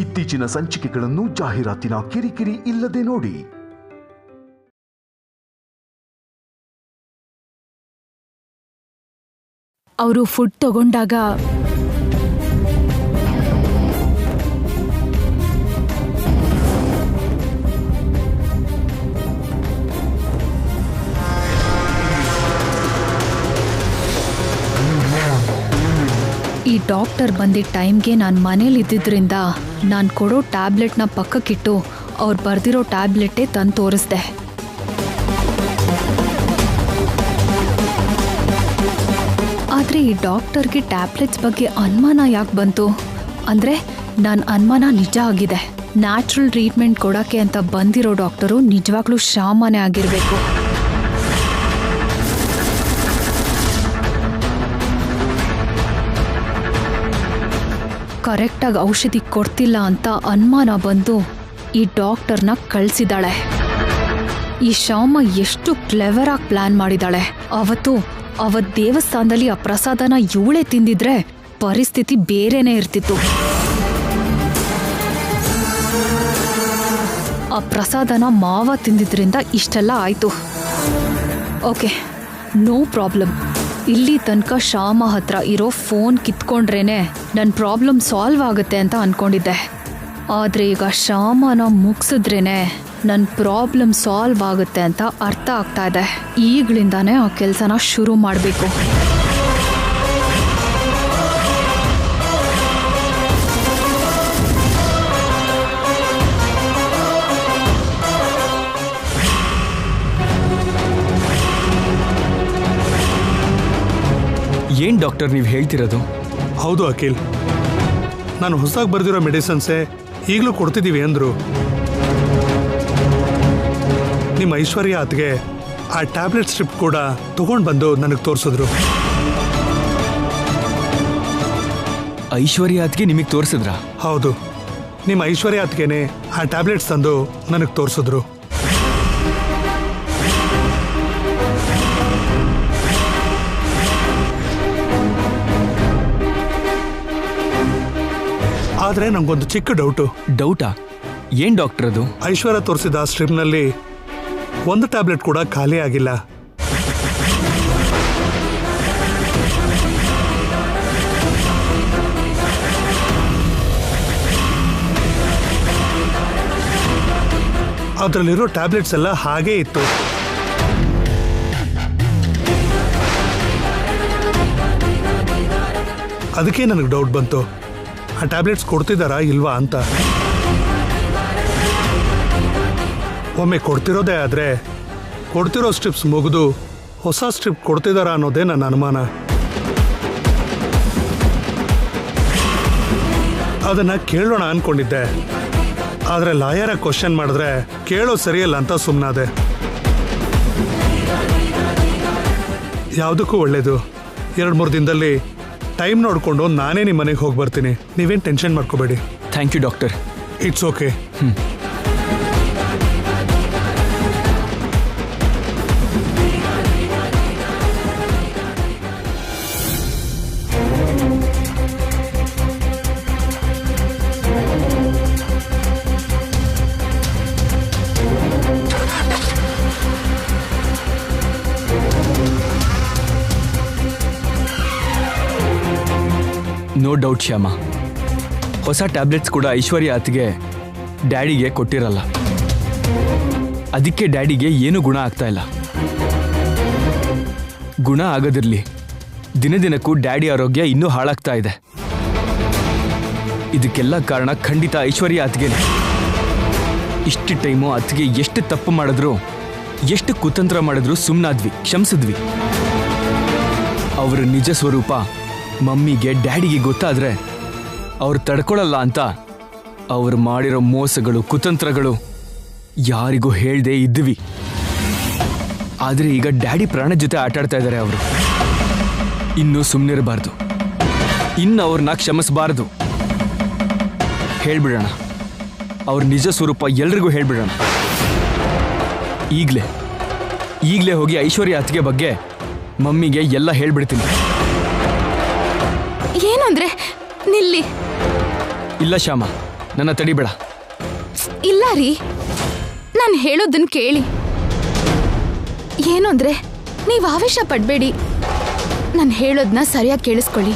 ಇತ್ತೀಚಿನ ಸಂಚಿಕೆಗಳನ್ನು ಜಾಹೀರಾತಿನ ಕಿರಿಕಿರಿ ಇಲ್ಲದೆ ನೋಡಿ. ಅವರು ಫುಡ್ ತಗೊಂಡಾಗ ಈ ಡಾಕ್ಟರ್ ಬಂದಿದ್ದ ಟೈಮ್ಗೆ ನಾನು ಮನೇಲಿ ಇದ್ದಿದ್ರಿಂದ ನಾನು ಕೊಡೋ ಟ್ಯಾಬ್ಲೆಟ್ನ ಪಕ್ಕಕ್ಕಿಟ್ಟು ಅವ್ರು ಬರೆದಿರೋ ಟ್ಯಾಬ್ಲೆಟೇ ತಂದು ತೋರಿಸ್ದೆ. ಆದರೆ ಈ ಡಾಕ್ಟರ್ಗೆ ಟ್ಯಾಬ್ಲೆಟ್ಸ್ ಬಗ್ಗೆ ಅನುಮಾನ ಯಾಕೆ ಬಂತು ಅಂದರೆ ನನ್ನ ಅನುಮಾನ ನಿಜ ಆಗಿದೆ. ನ್ಯಾಚುರಲ್ ಟ್ರೀಟ್ಮೆಂಟ್ ಕೊಡೋಕ್ಕೆ ಅಂತ ಬಂದಿರೋ ಡಾಕ್ಟರು ನಿಜವಾಗ್ಲೂ ಶ್ಯಾಮನೇ ಆಗಿರಬೇಕು. ಕರೆಕ್ಟಾಗಿ ಔಷಧಿ ಕೊಡ್ತಿಲ್ಲ ಅಂತ ಅನುಮಾನ ಬಂದು ಈ ಡಾಕ್ಟರ್ನ ಕಳಿಸಿದಾಳೆ. ಈ ಶ್ಯಾಮ ಎಷ್ಟು ಕ್ಲೆವರಾಗಿ ಪ್ಲಾನ್ ಮಾಡಿದಾಳೆ. ಅವತ್ತು ದೇವಸ್ಥಾನದಲ್ಲಿ ಆ ಪ್ರಸಾದನ ಇವಳೇ ತಿಂದಿದ್ರೆ ಪರಿಸ್ಥಿತಿ ಬೇರೆನೇ ಇರ್ತಿತ್ತು. ಆ ಪ್ರಸಾದನ ಮಾವ ತಿಂದಿದ್ರಿಂದ ಇಷ್ಟೆಲ್ಲ ಆಯ್ತು. Okay, no problem. ಇಲ್ಲಿ ತನಕ ಶ್ಯಾಮ ಹತ್ರ ಇರೋ ಫೋನ್ ಕಿತ್ಕೊಂಡ್ರೇನೆ ನನ್ನ ಪ್ರಾಬ್ಲಮ್ ಸಾಲ್ವ್ ಆಗುತ್ತೆ ಅಂತ ಅನ್ಕೊಂಡಿದ್ದೆ. ಆದರೆ ಈಗ ಶ್ಯಾಮನ ಮುಗಿಸಿದ್ರೇನೆ ನನ್ನ ಪ್ರಾಬ್ಲಮ್ ಸಾಲ್ವ್ ಆಗುತ್ತೆ ಅಂತ ಅರ್ಥ ಆಗ್ತಾ ಇದೆ. ಈಗಲಿಂದಾನೇ ಆ ಕೆಲಸನ ಶುರು ಮಾಡಬೇಕು. ಏನ್ ಡಾಕ್ಟರ್ ನೀವು ಹೇಳ್ತಿರೋದು? ಹೌದು ಅಖಿಲ್, ನಾನು ಹೊಸದಾಗಿ ಬರೆದಿರೋ ಮೆಡಿಸನ್ಸೇ ಈಗಲೂ ಕೊಡ್ತಿದ್ದೀವಿ ಅಂದರು. ನಿಮ್ಮ ಐಶ್ವರ್ಯ ಅತ್ಗೆ ಆ ಟ್ಯಾಬ್ಲೆಟ್ ಸ್ಟ್ರಿಪ್ ಕೂಡ ತಗೊಂಡು ಬಂದು ನನಗೆ ತೋರಿಸಿದ್ರು. ಐಶ್ವರ್ಯ ಅತ್ಗೆ ನಿಮಗೆ ತೋರಿಸಿದ್ರಾ? ಹೌದು, ನಿಮ್ಮ ಐಶ್ವರ್ಯ ಅತ್ಗೆನೆ ಆ ಟ್ಯಾಬ್ಲೆಟ್ಸ್ ತಂದು ನನಗೆ ತೋರಿಸಿದ್ರು. ಆದರೆ ನಂಗೊಂದು ಚಿಕ್ಕ ಡೌಟಾ? ಏನ್ ಡಾಕ್ಟರ್ ಅದು? ಐಶ್ವರ್ಯ ತೋರಿಸಿದ ಸ್ಟ್ರಿಪ್ನಲ್ಲಿ ಒಂದು ಟ್ಯಾಬ್ಲೆಟ್ ಕೂಡ ಖಾಲಿ ಆಗಿಲ್ಲ. ಅದರಲ್ಲಿರೋ ಟ್ಯಾಬ್ಲೆಟ್ಸ್ ಎಲ್ಲ ಹಾಗೇ ಇತ್ತು. ಅದಕ್ಕೆ ನನಗೆ ಡೌಟ್ ಬಂತು, ಆ ಟ್ಯಾಬ್ಲೆಟ್ಸ್ ಕೊಡ್ತಿದ್ದಾರಾ ಇಲ್ವಾ ಅಂತ. ಒಮ್ಮೆ ಕೊಡ್ತಿರೋದೇ ಆದರೆ ಕೊಡ್ತಿರೋ ಸ್ಟ್ರಿಪ್ಸ್ ಮುಗಿದು ಹೊಸ ಸ್ಟ್ರಿಪ್ ಕೊಡ್ತಿದ್ದಾರಾ ಅನ್ನೋದೇ ನನ್ನ ಅನುಮಾನ. ಅದನ್ನು ಕೇಳೋಣ ಅಂದ್ಕೊಂಡಿದ್ದೆ, ಆದರೆ ಲಾಯರ ಕ್ವಶನ್ ಮಾಡಿದ್ರೆ ಕೇಳೋದು ಸರಿಯಲ್ಲ ಅಂತ ಸುಮ್ಮನಾದೆ. ಯಾವುದಕ್ಕೂ ಒಳ್ಳೇದು, 2-3 ದಿನದಲ್ಲಿ ಟೈಮ್ ನೋಡಿಕೊಂಡು ನಾನೇ ನಿಮ್ಮ ಮನೆಗೆ ಹೋಗಿ ಬರ್ತೀನಿ. ನೀವೇನು ಟೆನ್ಷನ್ ಮಾಡ್ಕೋಬೇಡಿ. Thank you doctor. It's okay. No doubt ಶ್ಯಾಮ, ಹೊಸ ಟ್ಯಾಬ್ಲೆಟ್ಸ್ ಕೂಡ ಐಶ್ವರ್ಯ ಅತ್ಗೆ ಡ್ಯಾಡಿಗೆ ಕೊಟ್ಟಿರಲ್ಲ. ಅದಕ್ಕೆ ಡ್ಯಾಡಿಗೆ ಏನೂ ಗುಣ ಆಗ್ತಾ ಇಲ್ಲ. ಗುಣ ಆಗೋದಿರಲಿ, ದಿನದಿನಕ್ಕೂ ಡ್ಯಾಡಿ ಆರೋಗ್ಯ ಇನ್ನೂ ಹಾಳಾಗ್ತಾ ಇದೆ. ಇದಕ್ಕೆಲ್ಲ ಕಾರಣ ಖಂಡಿತ ಐಶ್ವರ್ಯ ಅತ್ಗೆನೆ. ಇಷ್ಟು ಟೈಮು ಅತ್ಗೆ ಎಷ್ಟು ತಪ್ಪು ಮಾಡಿದ್ರು, ಎಷ್ಟು ಕುತಂತ್ರ ಮಾಡಿದ್ರು ಸುಮ್ಮನಾದ್ವಿ, ಕ್ಷಮಿಸಿದ್ವಿ. ಅವರ ನಿಜ ಸ್ವರೂಪ ಮಮ್ಮಿಗೆ ಡ್ಯಾಡಿಗೆ ಗೊತ್ತಾದ್ರೆ ಅವ್ರು ತಡ್ಕೊಳ್ಳಲ್ಲ ಅಂತ ಅವ್ರು ಮಾಡಿರೋ ಮೋಸಗಳು, ಕುತಂತ್ರಗಳು ಯಾರಿಗೂ ಹೇಳ್ದೇ ಇದ್ವಿ. ಆದರೆ ಈಗ ಡ್ಯಾಡಿ ಪ್ರಾಣ ಜೊತೆ ಆಟಾಡ್ತಾ ಇದ್ದಾರೆ. ಅವರು ಇನ್ನೂ ಸುಮ್ಮನಿರಬಾರ್ದು, ಇನ್ನು ಅವ್ರನ್ನ ಕ್ಷಮಿಸಬಾರ್ದು. ಹೇಳ್ಬಿಡೋಣ, ಅವ್ರ ನಿಜ ಸ್ವರೂಪ ಎಲ್ರಿಗೂ ಹೇಳ್ಬಿಡೋಣ. ಈಗಲೇ ಹೋಗಿ ಐಶ್ವರ್ಯ ಅತ್ತಿಗೆ ಬಗ್ಗೆ ಮಮ್ಮಿಗೆ ಎಲ್ಲ ಹೇಳ್ಬಿಡ್ತೀನಿ. ಏನಂದ್ರೆ ನಿಲ್ಲಿ. ಇಲ್ಲ ಶ್ಯಾಮ, ನನ್ನ ತಡಿಬೇಡ. ಇಲ್ಲ ರೀ, ನಾನು ಹೇಳೋದನ್ನ ಕೇಳಿ. ಏನು ಅಂದ್ರೆ ನೀವು ಆವೇಶ ಪಡಬೇಡಿ, ನಾನು ಹೇಳೋದನ್ನ ಸರಿಯಾಗಿ ಕೇಳಿಸ್ಕೊಳ್ಳಿ.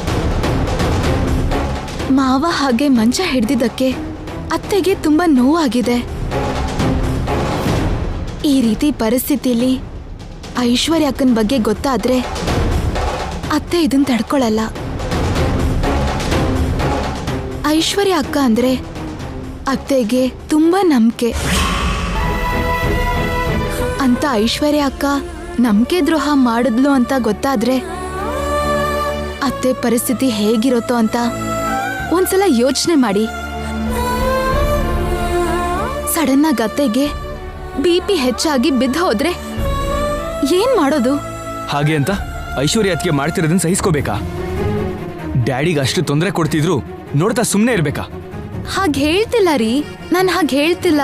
ಮಾವ ಹಾಗೆ ಮಂಚ ಹಿಡ್ದಿದ್ದಕ್ಕೆ ಅತ್ತೆಗೆ ತುಂಬಾ ನೋವಾಗಿದೆ. ಈ ರೀತಿ ಪರಿಸ್ಥಿತಿಯಲ್ಲಿ ಐಶ್ವರ್ಯ ಅಕ್ಕನ ಬಗ್ಗೆ ಗೊತ್ತಾದ್ರೆ ಅತ್ತೆ ಇದನ್ನ ತಡ್ಕೊಳಲ್ಲ. ಐಶ್ವರ್ಯ ಅಕ್ಕ ಅಂದ್ರೆ ಅತ್ತೆಗೆ ತುಂಬಾ ನಂಬಿಕೆ ಅಂತ. ಐಶ್ವರ್ಯ ಅಕ್ಕ ನಂಬಿಕೆ ದ್ರೋಹ ಮಾಡಿದ್ಲು ಅಂತ ಗೊತ್ತಾದ್ರೆ ಅತ್ತೆ ಪರಿಸ್ಥಿತಿ ಹೇಗಿರುತ್ತೋ ಅಂತ ಒಂದ್ಸಲ ಯೋಚನೆ ಮಾಡಿ. ಸಡನ್ ಆಗಿ ಅತ್ತೆಗೆ BP ಹೆಚ್ಚಾಗಿ ಬಿದ್ದು ಹೋದ್ರೆ ಏನ್ ಮಾಡೋದು? ಹಾಗೆ ಅಂತ ಐಶ್ವರ್ಯ ಅತ್ತಿಗೆ ಮಾಡ್ತಿರೋದನ್ನ ಸಹಿಸ್ಕೋಬೇಕಾ? ಡ್ಯಾಡಿಗೆ ಅಷ್ಟು ತೊಂದರೆ ಕೊಡ್ತಿದ್ರು ನೋಡ್ತಾ ಸುಮ್ಮನೆ ಇರ್ಬೇಕಾ? ಹಾಗೆ ಹೇಳ್ತಿಲ್ಲ ರೀ, ನಾನು ಹಾಗೆ ಹೇಳ್ತಿಲ್ಲ.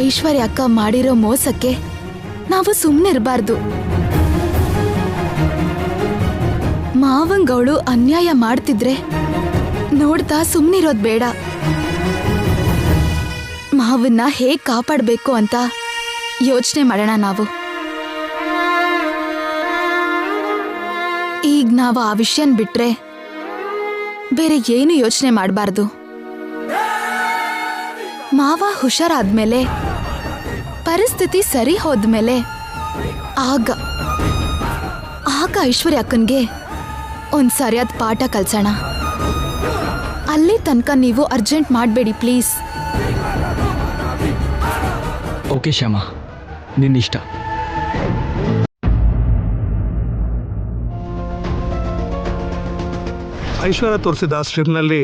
ಐಶ್ವರ್ಯ ಅಕ್ಕ ಮಾಡಿರೋ ಮೋಸಕ್ಕೆ ನಾವು ಸುಮ್ಮನೆ ಇರಬಾರ್ದು. ಮಾವಂಗವಳು ಅನ್ಯಾಯ ಮಾಡ್ತಿದ್ರೆ ನೋಡ್ತಾ ಸುಮ್ಮನಿರೋದು ಬೇಡ. ಮಾವನ್ನ ಹೇಗ್ ಕಾಪಾಡಬೇಕು ಅಂತ ಯೋಚನೆ ಮಾಡೋಣ ನಾವು. ಈಗ ನಾವು ಆ ವಿಷಯನ ಬಿಟ್ರೆ ಬೇರೆ ಏನು ಯೋಚನೆ ಮಾಡಬಾರ್ದು. ಮಾವ ಹುಷಾರಾದ್ಮೇಲೆ, ಪರಿಸ್ಥಿತಿ ಸರಿ ಹೋದ್ಮೇಲೆ ಆಗ ಐಶ್ವರ್ಯ ಅಕ್ಕನ್ಗೆ ಒಂದ್ ಸರಿಯಾದ ಪಾಠ ಕಲ್ಸೋಣ. ಅಲ್ಲಿ ತನಕ ನೀವು ಅರ್ಜೆಂಟ್ ಮಾಡಬೇಡಿ ಪ್ಲೀಸ್. ಓಕೆ ಶ್ಯಾಮ, ನಿನ್ನಿಷ್ಟ. ಐಶ್ವರ್ಯ ತೋರಿಸಿದ ಸ್ಟ್ರಿಪ್ನಲ್ಲಿ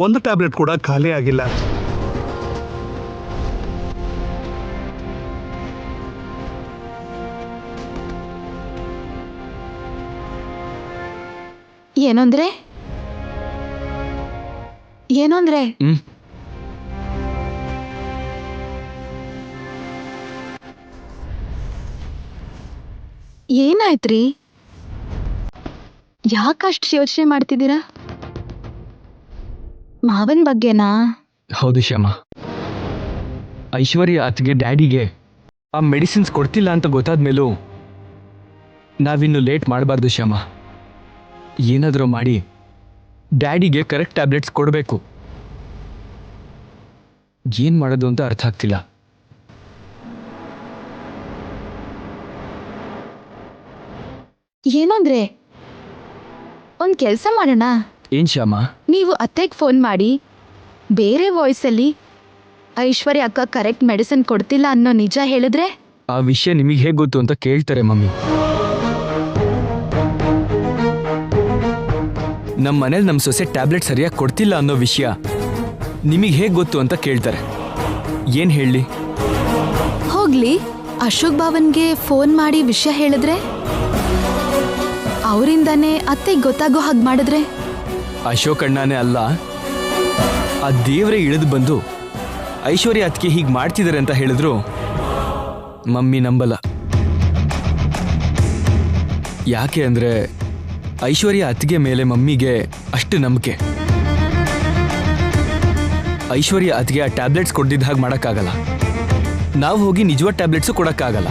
ಒಂದು ಟ್ಯಾಬ್ಲೆಟ್ ಕೂಡ ಖಾಲಿ ಆಗಿಲ್ಲ. ಏನಂದ್ರೆ ಏನಾಯ್ತ್ರಿ? ಯಾಕಷ್ಟು ಯೋಚನೆ ಮಾಡ್ತಿದ್ದೀರಾ? ಮಾವನ್ ಬಗ್ಗೆನಾ? ಹೌದು ಶ್ಯಾಮ, ಐಶ್ವರ್ಯ ಅತ್ತಿಗೆ ಡ್ಯಾಡಿಗೆ ಆ ಮೆಡಿಸಿನ್ಸ್ ಕೊಡ್ತಿಲ್ಲ ಅಂತ ಗೊತ್ತಾದ್ಮೇಲೂ ನಾವಿನ್ನು ಲೇಟ್ ಮಾಡಬಾರ್ದು ಶ್ಯಾಮ. ಏನಾದರೂ ಮಾಡಿ ಡ್ಯಾಡಿಗೆ ಕರೆಕ್ಟ್ ಟ್ಯಾಬ್ಲೆಟ್ಸ್ ಕೊಡಬೇಕು. ಏನು ಮಾಡೋದು ಅಂತ ಅರ್ಥ ಆಗ್ತಿಲ್ಲ. ಏನಂದ್ರೆ ಒಂದ್ ಕೆಲ್ಸ ಮಾಡೋಣ. ಏನ್ ಶ್ಯಾಮ? ನೀವು ಅತ್ತೆಗೆ ಫೋನ್ ಮಾಡಿ ಬೇರೆ ವಾಯ್ಸಲ್ಲಿ ಐಶ್ವರ್ಯ ಅಕ್ಕ ಕರೆಕ್ಟ್ ಮೆಡಿಸಿನ್ ಕೊಡ್ತಿಲ್ಲ ಅನ್ನೋ ನಿಜ ಹೇಳಿದ್ರೆ ಆ ವಿಷಯ ನಿಮಗೆ ಹೇಗೆ ಗೊತ್ತು ಅಂತ ಕೇಳ್ತಾರೆ ಮಮ್ಮಿ. ನಮ್ಮ ಮನೇಲಿ ನಮ್ಮ ಸೊಸೆ ಟ್ಯಾಬ್ಲೆಟ್ ಸರಿಯಾಗಿ ಕೊಡ್ತಿಲ್ಲ ಅನ್ನೋ ವಿಷಯ ನಿಮಗೆ ಹೇಗೆ ಗೊತ್ತು ಅಂತ ಕೇಳ್ತಾರೆ. ಏನು ಹೇಳಲಿ? ಹೋಗ್ಲಿ, ಅಶೋಕ್ ಬಾವನ್ಗೆ ಫೋನ್ ಮಾಡಿ ವಿಷಯ ಹೇಳಿದ್ರೆ, ಅವರಿಂದಾನೇ ಅತ್ತೆಗೆ ಗೊತ್ತಾಗೋ ಹಾಗೆ ಮಾಡಿದ್ರೆ? ಅಶೋಕ್ ಅಣ್ಣನೇ ಅಲ್ಲ, ಆ ದೇವರೇ ಇಳಿದು ಬಂದು ಐಶ್ವರ್ಯ ಅತ್ತಿಗೆ ಹೀಗೆ ಮಾಡ್ತಿದ್ದಾರೆ ಅಂತ ಹೇಳಿದ್ರು ಮಮ್ಮಿ ನಂಬಲ್ಲ. ಯಾಕೆ ಅಂದರೆ ಐಶ್ವರ್ಯ ಅತ್ತಿಗೆ ಮೇಲೆ ಮಮ್ಮಿಗೆ ಅಷ್ಟು ನಂಬಿಕೆ. ಐಶ್ವರ್ಯ ಅತ್ತಿಗೆ ಆ ಟ್ಯಾಬ್ಲೆಟ್ಸ್ ಕೊಡ್ದಿದ್ದ ಹಾಗೆ ಮಾಡೋಕ್ಕಾಗಲ್ಲ. ನಾವು ಹೋಗಿ ನಿಜವಾದ ಟ್ಯಾಬ್ಲೆಟ್ಸು ಕೊಡೋಕ್ಕಾಗಲ್ಲ.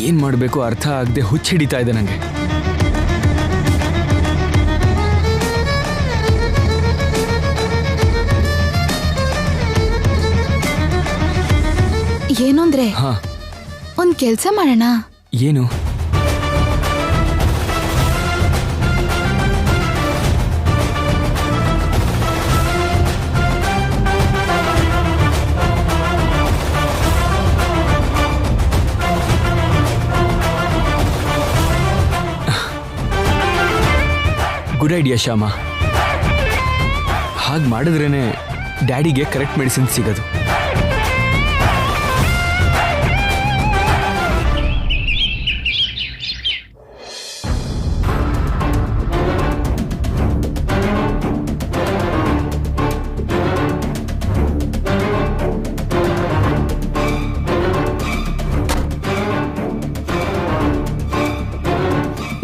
ಏನು ಮಾಡಬೇಕು ಅರ್ಥ ಆಗದೆ ಹುಚ್ಚಿಡಿತಾ ಇದೆ ನನಗೆ. ಏನು ಅಂದ್ರೆ ಒಂದ್ ಕೆಲ್ಸ ಮಾಡೋಣ. ಏನು? Good idea Shyama. ಹಾಗೆ ಮಾಡಿದ್ರೇನೆ ಡ್ಯಾಡಿಗೆ ಕರೆಕ್ಟ್ ಮೆಡಿಸಿನ್ ಸಿಗೋದು.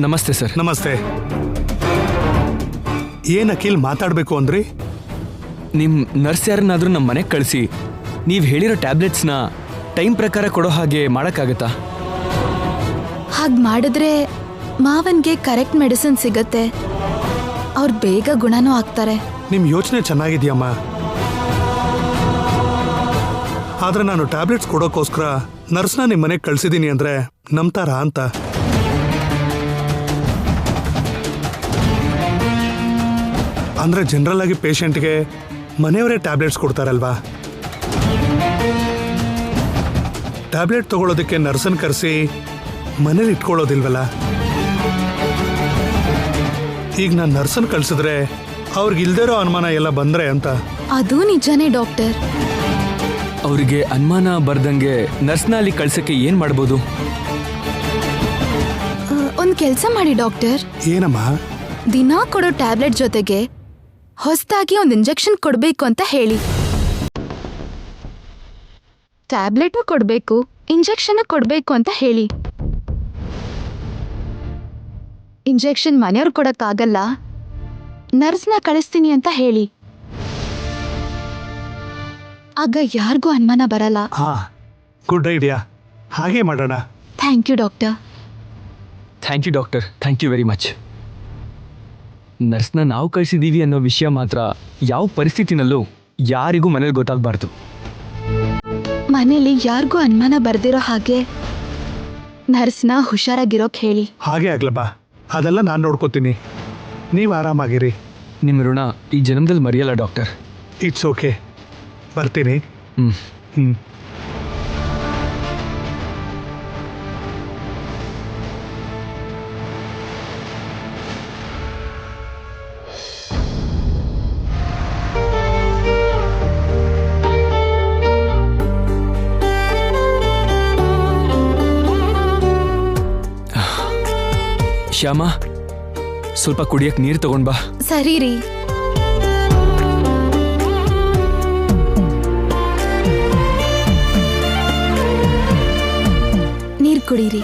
ನಮಸ್ತೆ ಸರ್. ನಮಸ್ತೆ. ಏನ್ ಅಖಿಲ್ ಮಾತಾಡಬೇಕು ಅಂದ್ರಿ? ನಿಮ್ಮ ನರ್ಸ್ ಯಾರನ್ನಾದರೂ ನಮ್ಮ ಮನೆಗೆ ಕಳಿಸಿ ನೀವು ಹೇಳಿರೋ ಟ್ಯಾಬ್ಲೆಟ್ಸ್ನ ಟೈಮ್ ಪ್ರಕಾರ ಕೊಡೋ ಹಾಗೆ ಮಾಡೋಕ್ಕಾಗತ್ತಾ? ಹಾಗೆ ಮಾಡಿದ್ರೆ ಮಾವನ್ಗೆ ಕರೆಕ್ಟ್ ಮೆಡಿಸಿನ್ ಸಿಗತ್ತೆ, ಅವ್ರು ಬೇಗ ಗುಣನೂ ಆಗ್ತಾರೆ. ನಿಮ್ ಯೋಚನೆ ಚೆನ್ನಾಗಿದ್ಯಮ್ಮ, ಆದ್ರೆ ನಾನು ಟ್ಯಾಬ್ಲೆಟ್ಸ್ ಕೊಡೋಕ್ಕೋಸ್ಕರ ನರ್ಸ್ನ ನಿಮ್ಮ ಮನೆಗೆ ಕಳ್ಸಿದೀನಿ ಅಂದ್ರೆ ನಂಬ್ತಾರಾ ಅಂತ. ಅಂದ್ರೆ ಜನರಲ್ ಆಗಿ ಪೇಷಂಟ್ಗೆ ಮನೆಯವರೇ ಟ್ಯಾಬ್ಲೆಟ್ಸ್ ಕೊಡ್ತಾರಲ್ವಾ? ಟ್ಯಾಬ್ಲೆಟ್ ತಗೊಳ್ಳೋದಕ್ಕೆ ನರ್ಸನ್ ಕರೆಸಿ ಮನೇಲಿ ಇಟ್ಕೊಳ್ಳೋದಿಲ್ವಲ್ಲ? ಈಗ ನಾನು ನರ್ಸನ್ ಕಳ್ಸಿದ್ರೆ ಅವ್ರಿಗೆ ಇಲ್ದಿರೋ ಅನುಮಾನ ಎಲ್ಲ ಬಂದ್ರೆ ಅಂತ. ಅದು ನಿಜಾನೇ ಡಾಕ್ಟರ್. ಅವರಿಗೆ ಅನುಮಾನ ಬರ್ದಂಗೆ ನರ್ಸ್ನ ಅಲ್ಲಿ ಕಳ್ಸಕ್ಕೆ ಏನು ಮಾಡ್ಬೋದು? ಒಂದು ಕೆಲಸ ಮಾಡಿ ಡಾಕ್ಟರ್. ಏನಮ್ಮ? ದಿನ ಕೊಡೋ ಟ್ಯಾಬ್ಲೆಟ್ ಜೊತೆಗೆ ಹೊಸದಾಗಿ ಒಂದು ಇಂಜೆಕ್ಷನ್ ಕೊಡಬೇಕು ಅಂತ ಹೇಳಿ. ಟ್ಯಾಬ್ಲೆಟು ಕೊಡಬೇಕು, ಇಂಜೆಕ್ಷನ್ ಕೊಡಬೇಕು ಅಂತ ಹೇಳಿ. ಇಂಜೆಕ್ಷನ್ ಮನೆಯವ್ರು ಕೊಡಕ್ಕಾಗಲ್ಲ, ನರ್ಸ್ನ ಕಳಿಸ್ತೀನಿ ಅಂತ ಹೇಳಿ. ಆಗ ಯಾರಿಗೂ ಅನುಮಾನ ಬರಲ್ಲ. ಹಾ, ಗುಡ್ ಐಡಿಯಾ. ಹಾಗೆ ಮಾಡೋಣ. Thank you doctor. Thank you doctor, thank you very much. ನರ್ಸ್ನ ನಾವು ಕಳಿಸಿದ್ದೀವಿ ಅನ್ನೋ ವಿಷಯ ಮಾತ್ರ ಯಾವ ಪರಿಸ್ಥಿತಿನಲ್ಲೂ ಯಾರಿಗೂ ಮನೇಲಿ ಗೊತ್ತಾಗಬಾರ್ದು. ಮನೇಲಿ ಯಾರಿಗೂ ಅನುಮಾನ ಬರ್ದಿರೋ ಹಾಗೆ ನರ್ಸ್ನ ಹುಷಾರಾಗಿರೋಕ್ ಹೇಳಿ. ಹಾಗೆ ಆಗ್ಲಪ್ಪ, ಅದೆಲ್ಲ ನಾನು ನೋಡ್ಕೋತೀನಿ. ನೀವು ಆರಾಮಾಗಿರಿ. ನಿಮ್ಮ ಋಣ ಈ ಜನ್ಮದಲ್ಲಿ ಮರೆಯಲ್ಲ ಡಾಕ್ಟರ್. ಇಟ್ಸ್ ಓಕೆ, ಬರ್ತೀನಿ. ಹ್ಞೂ. ಹ್ಞೂ. ಶ್ಯಾಮ, ಸ್ವಲ್ಪ ಕುಡಿಯಕ್ಕೆ ನೀರು ತಗೊಂಡ್ ಬಾ. ಸರಿ ರೀ. ನೀರು ಕುಡೀರಿ.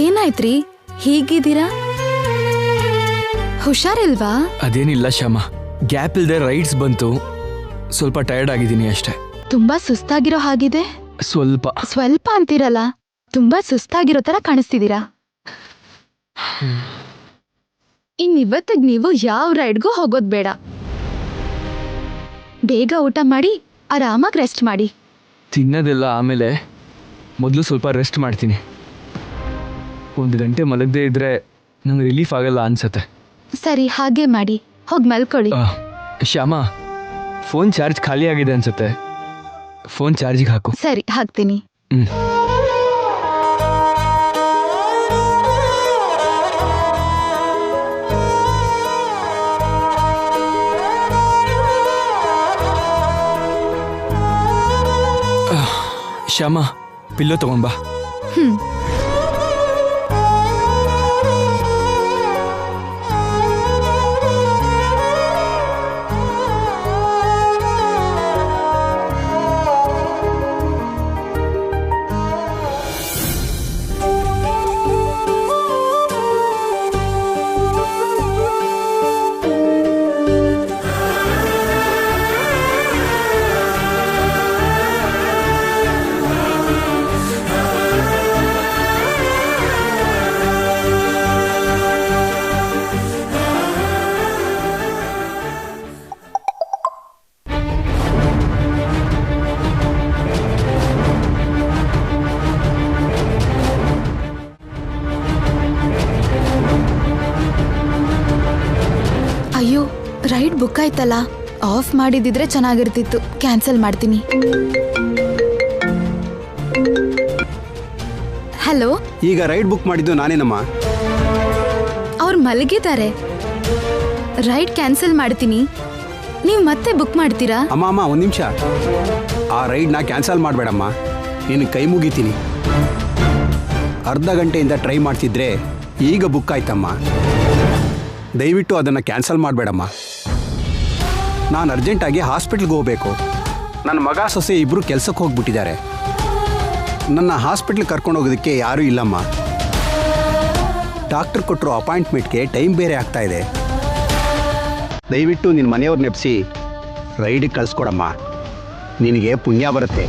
ಏನಾಯ್ತ್ರಿ, ಹೀಗಿದ್ದೀರಾ? ಹುಷಾರಿಲ್ವಾ? ಅದೇನಿಲ್ಲ ಶ್ಯಾಮ, ಗ್ಯಾಪ್ ಇಲ್ದೆ ರೈಡ್ಸ್ ಬಂತು, ಸ್ವಲ್ಪ ಟಯರ್ಡ್ ಆಗಿದ್ದೀನಿ ಅಷ್ಟೇ. ತುಂಬಾ ಸುಸ್ತಾಗಿರೋ ಹಾಗಿದೆ. ಸ್ವಲ್ಪ ಸ್ವಲ್ಪ ಅಂತೀರಲ್ಲ, ತುಂಬಾ ಸುಸ್ತಾಗಿರೋ ತರ ಕಾಣಿಸ್ತಿದ್ದೀರಾ. ಇನ್ನಿವತ್ತಿಗೆ ನೀವು ಯಾವ ರೈಡ್ಗೂ ಹೋಗೋದ್ ಬೇಡ. ಬೇಗ ಊಟ ಮಾಡಿ ಆರಾಮಾಗಿ ರೆಸ್ಟ್ ಮಾಡಿ. ತಿನ್ನೋದೆಲ್ಲ ಆಮೇಲೆ, ಮೊದಲು ಸ್ವಲ್ಪ ರೆಸ್ಟ್ ಮಾಡ್ತೀನಿ. 1 ಗಂಟೆ ಮಲಗದೇ ಇದ್ರೆ ನಂಗೆ ರಿಲೀಫ್ ಆಗಲ್ಲ ಅನ್ಸತ್ತೆ. ಸರಿ, ಹಾಗೆ ಮಾಡಿ. ಹೋಗಿ ಮಲ್ಕೊಳ್ಳಿ. ಶ್ಯಾಮ, ಫೋನ್ ಚಾರ್ಜ್ ಖಾಲಿ ಆಗಿದೆ ಅನ್ಸುತ್ತೆ, ಫೋನ್ ಚಾರ್ಜಿಗೆ ಹಾಕು. ಸರಿ, ಹಾಕ್ತೀನಿ. ಶ್ಯಾಮ, ಪಿಲ್ಲೋ ತಗೊಂಡ್ಬಾ. ಅಯ್ಯೋ, ರೈಡ್ ಬುಕ್ ಆಯ್ತಲ್ಲ. ಆಫ್ ಮಾಡಿದಿದ್ರೆ ಚೆನ್ನಾಗಿರ್ತಿತ್ತು. ಕ್ಯಾನ್ಸಲ್ ಮಾಡ್ತೀನಿ. ಹಲೋ, ಈಗ ರೈಡ್ ಬುಕ್ ಮಾಡಿದ್ದು ನಾನೇನಮ್ಮ? ಅವ್ರು ಮಲಗಿದ್ದಾರೆ. ರೈಡ್ ಕ್ಯಾನ್ಸಲ್ ಮಾಡ್ತೀನಿ, ನೀವು ಮತ್ತೆ ಬುಕ್ ಮಾಡ್ತೀರಾ? ಅಮ್ಮ ಒಂದು ನಿಮಿಷ, ಆ ರೈಡ್ನ ಕ್ಯಾನ್ಸಲ್ ಮಾಡಬೇಡಮ್ಮ, ನೀನು ಕೈ ಮುಗಿತೀನಿ. ಅರ್ಧ ಗಂಟೆಯಿಂದ ಟ್ರೈ ಮಾಡ್ತಿದ್ರೆ ಈಗ ಬುಕ್ ಆಯ್ತಮ್ಮ, ದಯವಿಟ್ಟು ಅದನ್ನು ಕ್ಯಾನ್ಸಲ್ ಮಾಡಬೇಡಮ್ಮ. ನಾನು ಅರ್ಜೆಂಟಾಗಿ ಹಾಸ್ಪಿಟ್ಲ್ಗೆ ಹೋಗಬೇಕು. ನನ್ನ ಮಗ ಸೊಸೆ ಇಬ್ಬರು ಕೆಲಸಕ್ಕೆ ಹೋಗ್ಬಿಟ್ಟಿದ್ದಾರೆ. ನನ್ನ ಹಾಸ್ಪಿಟ್ಲ್ ಕರ್ಕೊಂಡು ಹೋಗೋದಕ್ಕೆ ಯಾರೂ ಇಲ್ಲಮ್ಮ. ಡಾಕ್ಟರ್ ಕೊಟ್ಟರು ಅಪಾಯಿಂಟ್ಮೆಂಟ್ಗೆ ಟೈಮ್ ಬೇರೆ ಆಗ್ತಾ ಇದೆ. ದಯವಿಟ್ಟು ನಿನ್ನ ಮನೆಯವ್ರು ನೆಪ್ಸಿ ರೈಡಿಗೆ ಕಳಿಸ್ಕೊಡಮ್ಮ. ನಿನಗೆ ಪುಣ್ಯ ಬರುತ್ತೆ.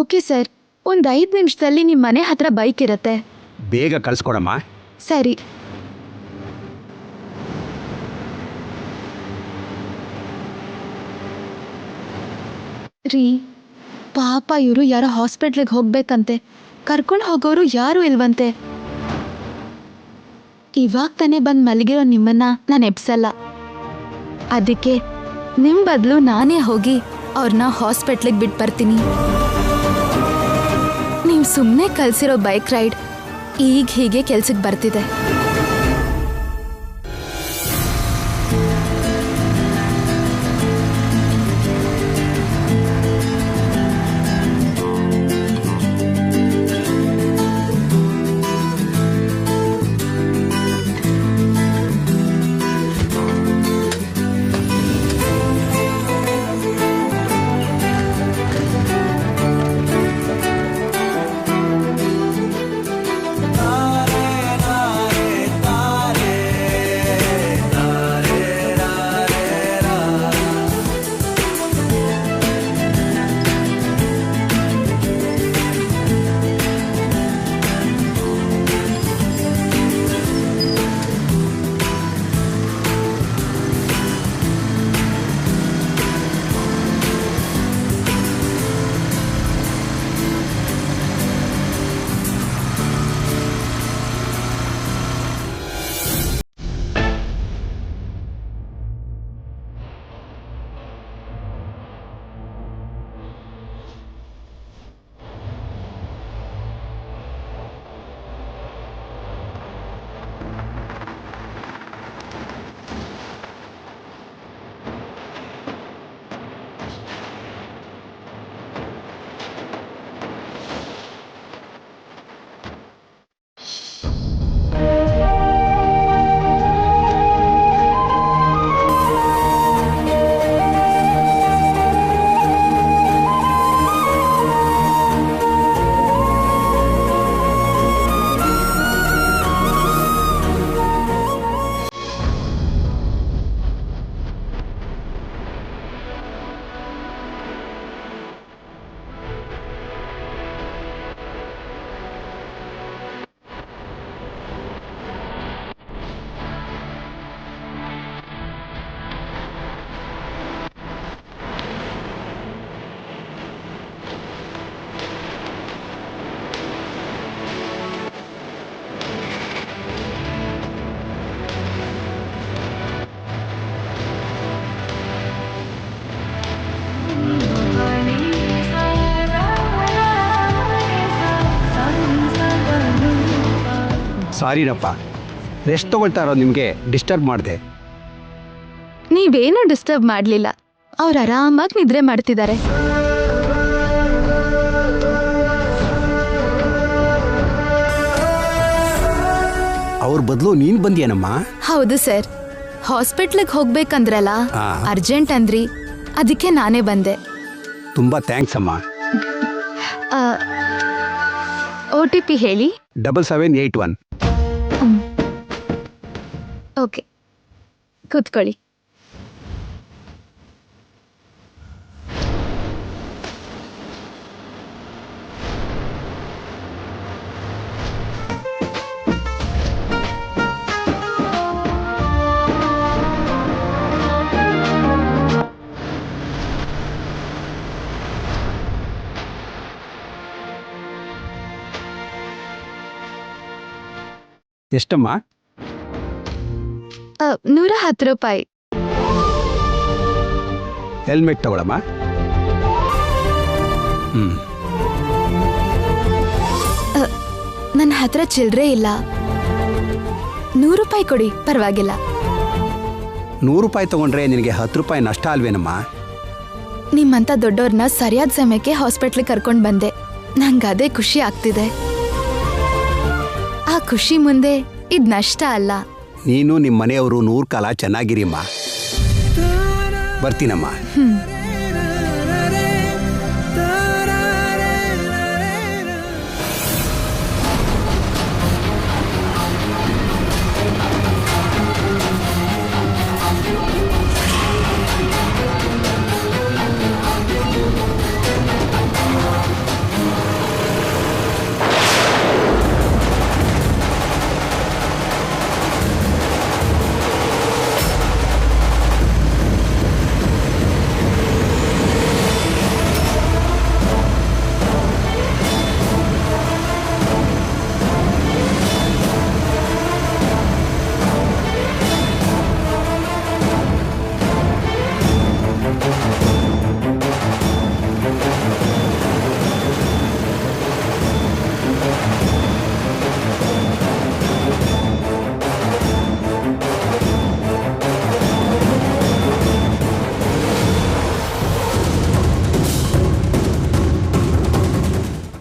ಓಕೆ ಸರ್, ಒಂದು 5 ನಿಮಿಷದಲ್ಲಿ ನಿಮ್ಮ ಮನೆ ಹತ್ರ ಬೈಕ್ ಇರುತ್ತೆ. ಬೇಗ ಕಳಿಸ್ಕೊಡಮ್ಮ. ಸರಿ. ರೀ, ಪಾಪ ಇವರು ಯಾರೋ ಹಾಸ್ಪಿಟ್ಲಿಗೆ ಹೋಗ್ಬೇಕಂತೆ. ಕರ್ಕೊಂಡು ಹೋಗೋರು ಯಾರೂ ಇಲ್ವಂತೆ. ಇವಾಗ ತಾನೇ ಬಂದು ಮಲಗಿರೋ ನಿಮ್ಮನ್ನ ನಾನು ಎಬ್ಸಲ್ಲ. ಅದಕ್ಕೆ ನಿಮ್ಮ ಬದಲು ನಾನೇ ಹೋಗಿ ಅವ್ರನ್ನ ಹಾಸ್ಪಿಟ್ಲಿಗೆ ಬಿಟ್ಟು ಬರ್ತೀನಿ. ನೀವು ಸುಮ್ಮನೆ ಕಲಿಸಿರೋ ಬೈಕ್ ರೈಡ್ ಈಗ ಹೀಗೆ ಕೆಲ್ಸಕ್ಕೆ ಬರ್ತಿದೆ. ಸಾರಿನಪ್ಪ, ರೆಸ್ಟ್ ತಗೊಳ್ತಾ ಇರೋ ನಿಮಗೆ ಡಿಸ್ಟರ್ಬ್ ಮಾಡಿದೆ. ನೀವೇನೂ ಡಿಸ್ಟರ್ಬ್ ಮಾಡಲಿಲ್ಲ. ಅವ್ರು ಆರಾಮಾಗಿ ನಿದ್ರೆ ಮಾಡ್ತಿದ್ದಾರೆ. ಅವ್ರ ಬದಲು ನೀನು ಬಂದಿಯೇನಮ್ಮ? ಹೌದು ಸರ್, ಹಾಸ್ಪಿಟ್ಲಿಗೆ ಹೋಗ್ಬೇಕಂದ್ರಲ್ಲ, ಆ. ಅರ್ಜೆಂಟ್ ಅಂದ್ರಿ, ಅದಕ್ಕೆ ನಾನೇ ಬಂದೆ. ತುಂಬ ಥ್ಯಾಂಕ್ಸ್ ಅಮ್ಮ. OTP ಹೇಳಿ. 7781. ಓಕೆ, ಕೂತ್ಕೊಳ್ಳಿ. ಎಷ್ಟಮ್ಮ? 110 ರೂಪಾಯಿ. ಹೆಲ್ಮೆಟ್ ತಗೊಳಮ್ಮ. ನನ್ನ ಹತ್ರ ಚಿಲ್ಲರೆ ಇಲ್ಲ. 100 ರೂಪಾಯಿ ಕೊಡಿ, ಪರವಾಗಿಲ್ಲ. ₹100 ತೊಗೊಂಡ್ರೆ ನಿನಗೆ ₹10 ನಷ್ಟ ಅಲ್ವೇನಮ್ಮ? ನಿಮ್ಮಂಥ ದೊಡ್ಡವ್ರನ್ನ ಸರಿಯಾದ ಸಮಯಕ್ಕೆ ಹಾಸ್ಪಿಟ್ಲಿಗೆ ಕರ್ಕೊಂಡು ಬಂದೆ. ನಂಗೆ ಅದೇ ಖುಷಿ ಆಗ್ತಿದೆ. ಆ ಖುಷಿ ಮುಂದೆ ಇದು ನಷ್ಟ ಅಲ್ಲ. ನೀನು ನಿಮ್ಮ ಮನೆಯವರು 100 ಕಾಲ ಚೆನ್ನಾಗಿರಿಮ್ಮ. ಬರ್ತೀನಮ್ಮ.